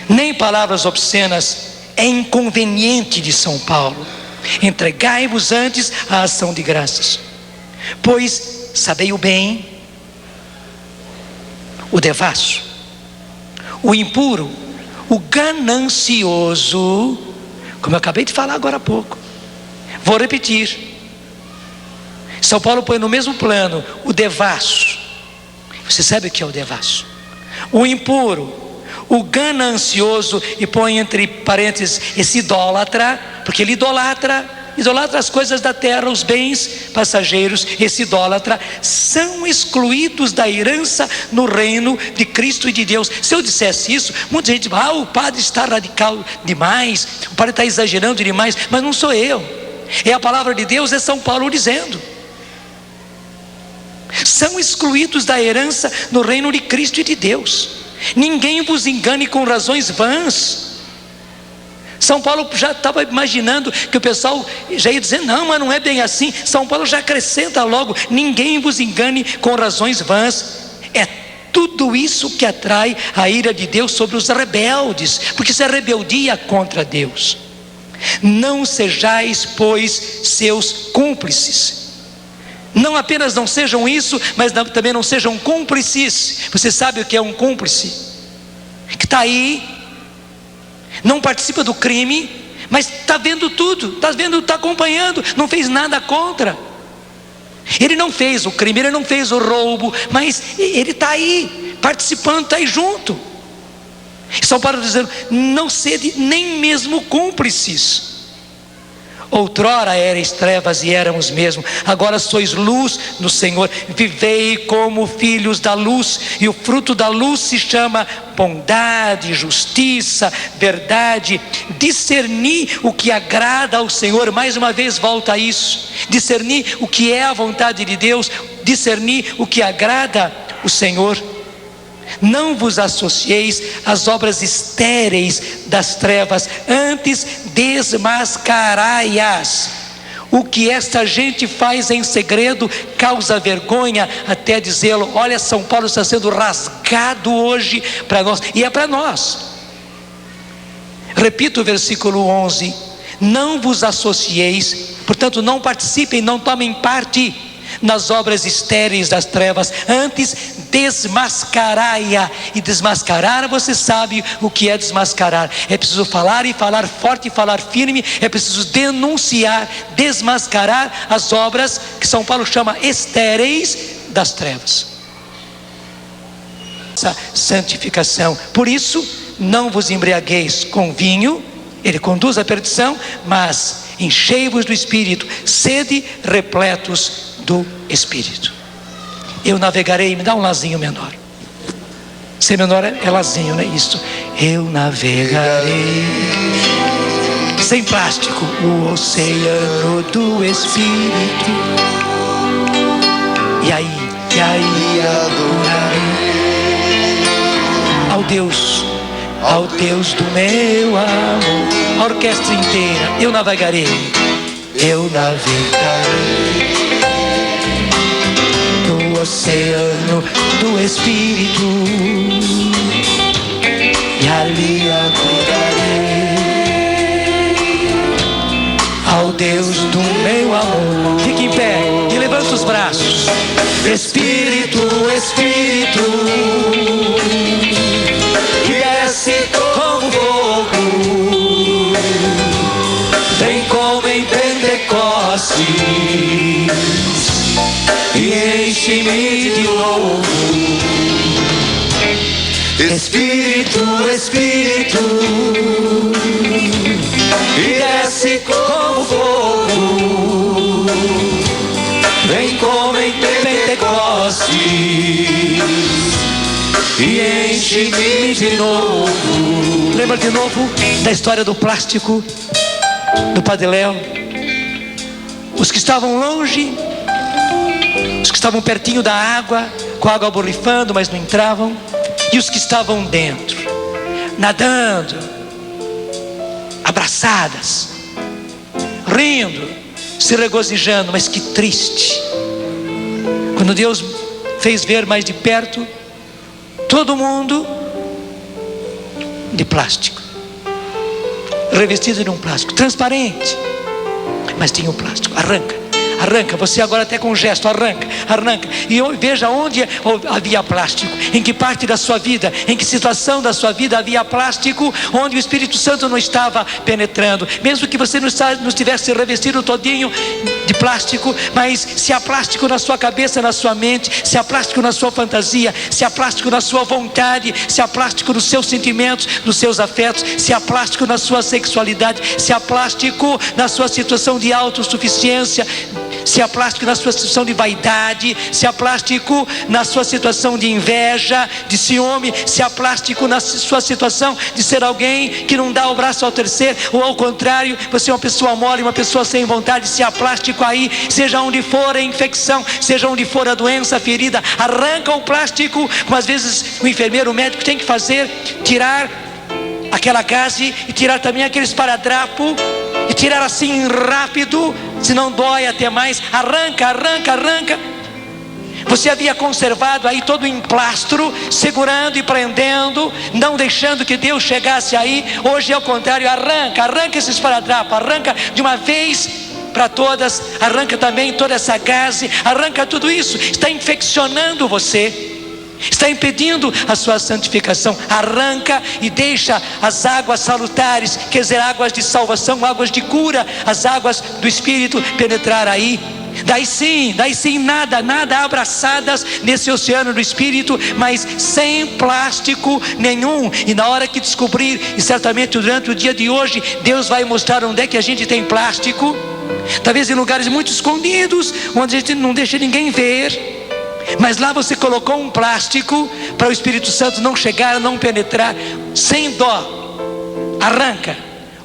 Nem palavras obscenas. É inconveniente de São Paulo. Entregai-vos antes a ação de graças, pois sabei o bem, o devasso, o impuro, o ganancioso, como eu acabei de falar agora há pouco. Vou repetir. São Paulo põe no mesmo plano o devasso. Você sabe o que é o devasso? O impuro, o ganancioso, e põe entre parênteses esse idólatra, porque ele idolatra as coisas da terra, os bens passageiros. Esse idólatra são excluídos da herança no reino de Cristo e de Deus. Se eu dissesse isso, muita gente diz: o padre está radical demais, o padre está exagerando demais. Mas não sou eu, é a palavra de Deus, é São Paulo dizendo. São excluídos da herança no reino de Cristo e de Deus. Ninguém vos engane com razões vãs. São Paulo já estava imaginando que o pessoal já ia dizer: não, mas não é bem assim. São Paulo já acrescenta logo: ninguém vos engane com razões vãs. É tudo isso que atrai a ira de Deus sobre os rebeldes, porque isso é rebeldia contra Deus. Não sejais, pois, seus cúmplices. Não apenas não sejam isso, mas também não sejam cúmplices. Você sabe o que é um cúmplice? Que está aí, não participa do crime, mas está vendo tudo, está acompanhando, não fez nada contra. Ele não fez o crime, ele não fez o roubo, mas ele está aí, participando, está aí junto. São Paulo dizendo: não sede nem mesmo cúmplices. Outrora erais trevas e éramos mesmo, agora sois luz no Senhor. Vivei como filhos da luz, e o fruto da luz se chama bondade, justiça, verdade. Discernir o que agrada ao Senhor. Mais uma vez volta a isso: discernir o que é a vontade de Deus, discernir o que agrada o Senhor. Não vos associeis às obras estéreis das trevas, antes desmascarai-as. O que esta gente faz em segredo causa vergonha até dizê-lo. Olha, São Paulo está sendo rasgado hoje para nós, e é para nós. Repito o versículo 11: não vos associeis, portanto não participem, não tomem parte nas obras estéreis das trevas, antes desmascarai-a. E desmascarar, você sabe o que é desmascarar. É preciso falar, e falar forte, e falar firme. É preciso denunciar, desmascarar as obras que São Paulo chama estéreis das trevas. Essa santificação. Por isso, não vos embriagueis com vinho, ele conduz à perdição, mas enchei-vos do Espírito, sede repletos do Espírito. Eu navegarei, me dá um lazinho menor. C menor é lazinho, né? Isso. Eu navegarei, sem plástico, o oceano do Espírito. E aí adorarei ao Deus do meu amor. A orquestra inteira. Eu navegarei no oceano do Espírito, e ali adorarei ao Deus do meu amor. Fique em pé e levanta os braços. Espírito, Espírito, que desce como fogo, vem como em Pentecostes e enche-me de novo. Espírito, Espírito, e desce como fogo, vem como em Pentecostes, e enche-me de novo. Lembra de novo da história do plástico, do Padre Léo? Os que estavam longe, os que estavam pertinho da água, com a água borrifando, mas não entravam, e os que estavam dentro, nadando, abraçadas, rindo, se regozijando. Mas que triste, quando Deus fez ver mais de perto todo mundo de plástico, revestido de um plástico transparente, mas tinha um plástico. Arranca, você agora até com um gesto, arranca. E veja onde havia plástico, em que parte da sua vida, em que situação da sua vida havia plástico, onde o Espírito Santo não estava penetrando. Mesmo que você não estivesse revestido todinho de plástico, mas se há plástico na sua cabeça, na sua mente, se há plástico na sua fantasia, se há plástico na sua vontade, se há plástico nos seus sentimentos, nos seus afetos, se há plástico na sua sexualidade, se há plástico na sua situação de autossuficiência, se há plástico na sua situação de vaidade, se há plástico na sua situação de inveja, de ciúme, se há plástico na sua situação de ser alguém que não dá o braço ao torcer, ou ao contrário, você é uma pessoa mole, uma pessoa sem vontade, se há plástico aí, seja onde for a infecção, seja onde for a doença, a ferida, arranca o plástico. Como às vezes o enfermeiro, o médico tem que fazer, tirar aquela gaze e tirar também aquele esparadrapo, e tirar assim rápido, se não dói até mais. Arranca. Você havia conservado aí todo o emplastro, segurando e prendendo, não deixando que Deus chegasse aí. Hoje é o contrário, arranca esse esparadrapo, arranca de uma vez para todas, arranca também toda essa gaze, arranca tudo isso, está infeccionando você, está impedindo a sua santificação. Arranca e deixa as águas salutares, quer dizer, águas de salvação, águas de cura, as águas do Espírito penetrar aí. Daí sim, nada abraçadas nesse oceano do Espírito, mas sem plástico nenhum. E na hora que descobrir, e certamente durante o dia de hoje, Deus vai mostrar onde é que a gente tem plástico, talvez em lugares muito escondidos, onde a gente não deixa ninguém ver, mas lá você colocou um plástico para o Espírito Santo não chegar, não penetrar. Sem dó, arranca.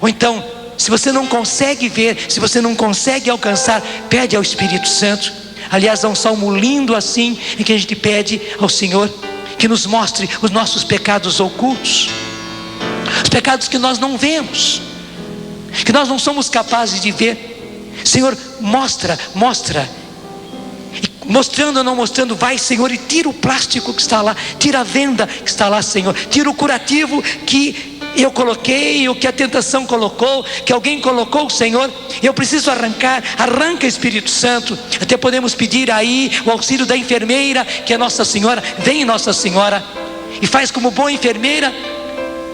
Ou então, se você não consegue ver, se você não consegue alcançar, pede ao Espírito Santo. Aliás, há um salmo lindo assim, em que a gente pede ao Senhor que nos mostre os nossos pecados ocultos, os pecados que nós não vemos, que nós não somos capazes de ver. Senhor, mostra, mostrando ou não mostrando, vai, Senhor, e tira o plástico que está lá, tira a venda que está lá, Senhor, tira o curativo que eu coloquei, o que a tentação colocou, que alguém colocou, Senhor, eu preciso arranca, Espírito Santo. Até podemos pedir aí o auxílio da enfermeira, que é Nossa Senhora. Vem, Nossa Senhora, e faz como boa enfermeira,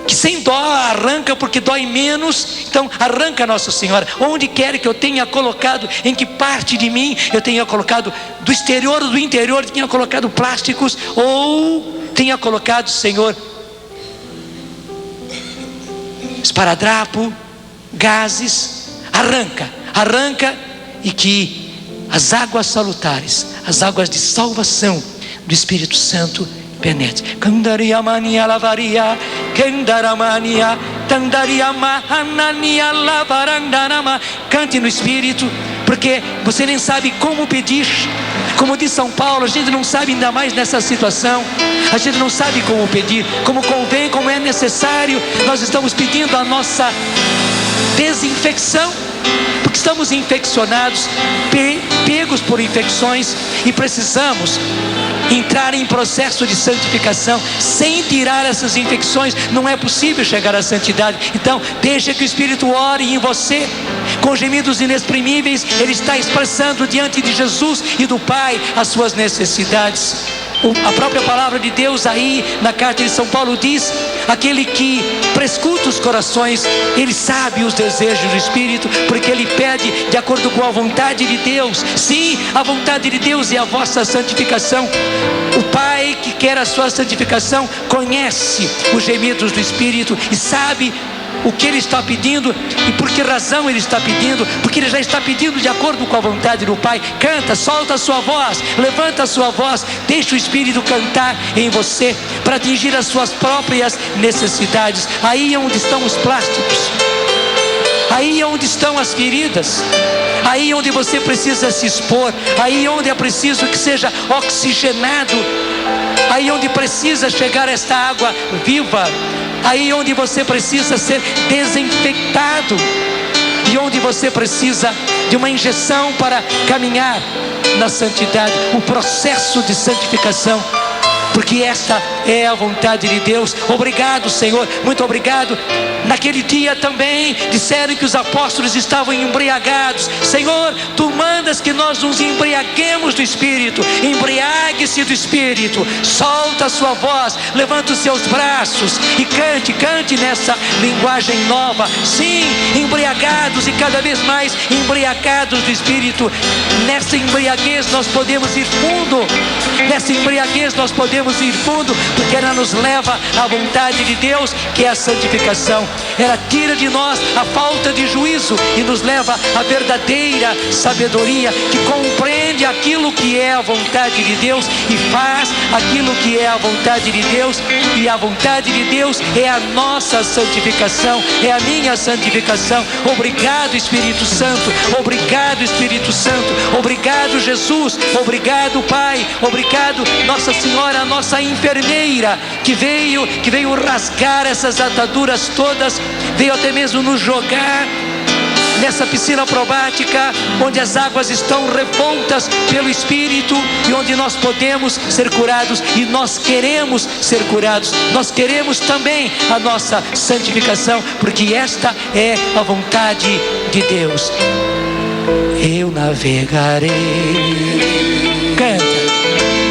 que sem dó arranca, porque dói menos. Então arranca, Nossa Senhora, onde quer que eu tenha colocado, em que parte de mim eu tenha colocado, do exterior ou do interior, tenha colocado plásticos, ou tenha colocado, Senhor, esparadrapo, gases. Arranca, e que as águas salutares, as águas de salvação do Espírito Santo penetre. Candaria mania lavaria, candaramania, tandaria mahanania lavarandarama. Cante no Espírito, porque você nem sabe como pedir. Como diz São Paulo, a gente não sabe, ainda mais nessa situação, a gente não sabe como pedir, como convém, como é necessário. Nós estamos pedindo a nossa desinfecção, porque estamos infeccionados, pegos por infecções, e precisamos entrar em processo de santificação. Sem tirar essas infecções, não é possível chegar à santidade. Então deixa que o Espírito ore em você, com gemidos inexprimíveis. Ele está expressando diante de Jesus e do Pai as suas necessidades. A própria palavra de Deus aí na carta de São Paulo diz: aquele que prescuta os corações, ele sabe os desejos do Espírito, porque ele pede de acordo com a vontade de Deus. Sim, a vontade de Deus é a vossa santificação. O Pai que quer a sua santificação conhece os gemidos do Espírito e sabe o que Ele está pedindo e por que razão Ele está pedindo, porque Ele já está pedindo de acordo com a vontade do Pai. Canta, solta a sua voz, levanta a sua voz, deixa o Espírito cantar em você, para atingir as suas próprias necessidades. Aí é onde estão os plásticos, aí é onde estão as feridas, aí é onde você precisa se expor, aí é onde é preciso que seja oxigenado, aí é onde precisa chegar esta água viva, aí onde você precisa ser desinfectado, e onde você precisa de uma injeção para caminhar na santidade, o processo de santificação, porque esta é a vontade de Deus. Obrigado, Senhor, muito obrigado. Naquele dia também disseram que os apóstolos estavam embriagados. Senhor, Tu mandas que nós nos embriaguemos do Espírito. Embriague-se do Espírito, solta a sua voz, levanta os seus braços e cante nessa linguagem nova. Sim, embriagados e cada vez mais embriagados do Espírito. Nessa embriaguez nós podemos ir fundo, nessa embriaguez nós podemos ir fundo, porque ela nos leva à vontade de Deus, que é a santificação. Ela tira de nós a falta de juízo e nos leva à verdadeira sabedoria, que compreende aquilo que é a vontade de Deus e faz aquilo que é a vontade de Deus. E a vontade de Deus é a nossa santificação, é a minha santificação. Obrigado, Espírito Santo, obrigado, Espírito Santo, obrigado, Jesus, obrigado, Pai, obrigado, Nossa Senhora, a nossa enfermeira, que veio rasgar essas ataduras todas, veio até mesmo nos jogar nessa piscina probática, onde as águas estão revoltas pelo Espírito e onde nós podemos ser curados, e nós queremos ser curados. Nós queremos também a nossa santificação, porque esta é a vontade de Deus. Eu navegarei, canta,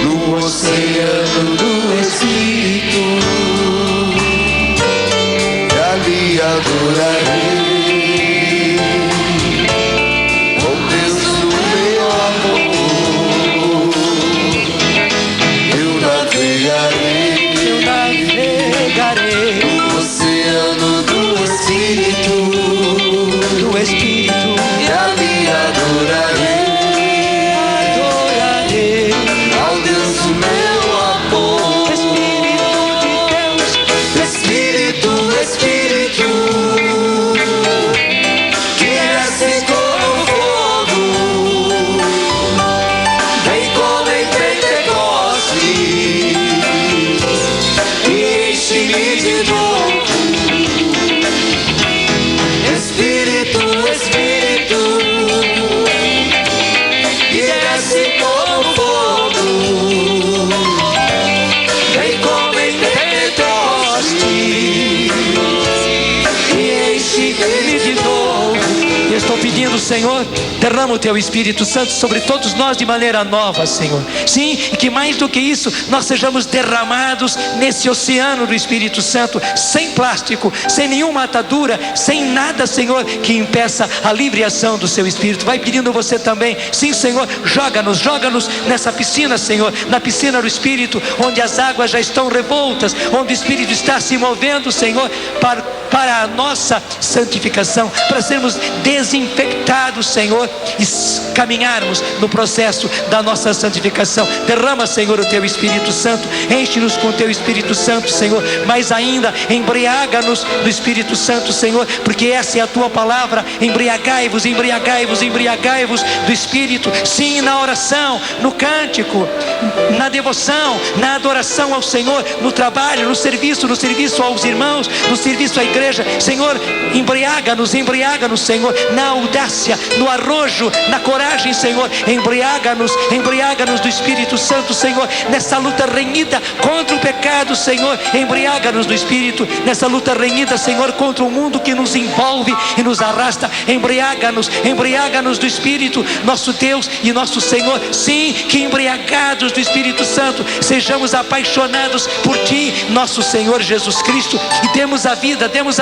no oceano do Espírito, e ali adorarei. Senhor, derrama o Teu Espírito Santo sobre todos nós de maneira nova, Senhor. Sim, e que mais do que isso, nós sejamos derramados nesse oceano do Espírito Santo, sem plástico, sem nenhuma atadura, sem nada, Senhor, que impeça a livre ação do Seu Espírito. Vai pedindo você também. Sim, Senhor, joga-nos nessa piscina, Senhor, na piscina do Espírito, onde as águas já estão revoltas, onde o Espírito está se movendo, Senhor, para a nossa santificação, para sermos desinfectados, Senhor, e caminharmos no processo da nossa santificação. Derrama, Senhor, o Teu Espírito Santo, enche-nos com o Teu Espírito Santo, Senhor, mas ainda embriaga-nos do Espírito Santo, Senhor, porque essa é a Tua palavra. Embriagai-vos, embriagai-vos, embriagai-vos do Espírito. Sim, na oração, no cântico, na devoção, na adoração ao Senhor, no trabalho, no serviço aos irmãos, no serviço à igreja, igreja. Senhor, embriaga-nos, Senhor, na audácia, no arrojo, na coragem, Senhor. Embriaga-nos do Espírito Santo, Senhor, nessa luta renhida contra o pecado, Senhor. Embriaga-nos do Espírito, nessa luta renhida, Senhor, contra o mundo que nos envolve e nos arrasta. Embriaga-nos do Espírito, nosso Deus e nosso Senhor. Sim, que embriagados do Espírito Santo, sejamos apaixonados por Ti, nosso Senhor Jesus Cristo, e demos a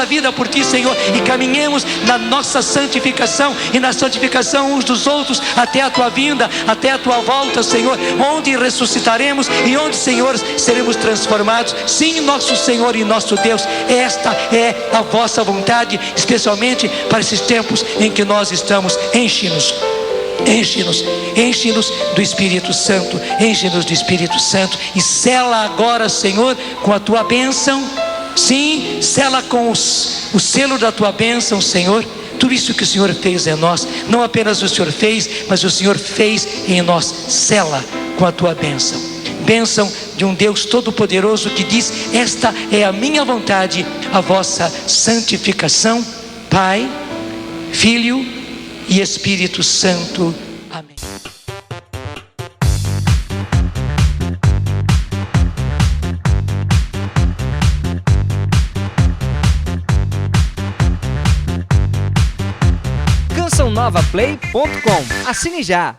vida por Ti, Senhor, e caminhemos na nossa santificação e na santificação uns dos outros, até a Tua vinda, até a Tua volta, Senhor, onde ressuscitaremos e onde, Senhor, seremos transformados. Sim, nosso Senhor e nosso Deus, esta é a vossa vontade, especialmente para esses tempos em que nós estamos. Enche-nos do Espírito Santo, enche-nos do Espírito Santo, e sela agora, Senhor, com a Tua bênção. Sim, sela com o selo da Tua bênção, Senhor, tudo isso que o Senhor fez em nós. Não apenas o Senhor fez, mas o Senhor fez em nós. Sela com a Tua bênção, bênção de um Deus todo-poderoso que diz: esta é a minha vontade, a vossa santificação. Pai, Filho e Espírito Santo. Amém. CançãoNovaPlay.com. Assine já.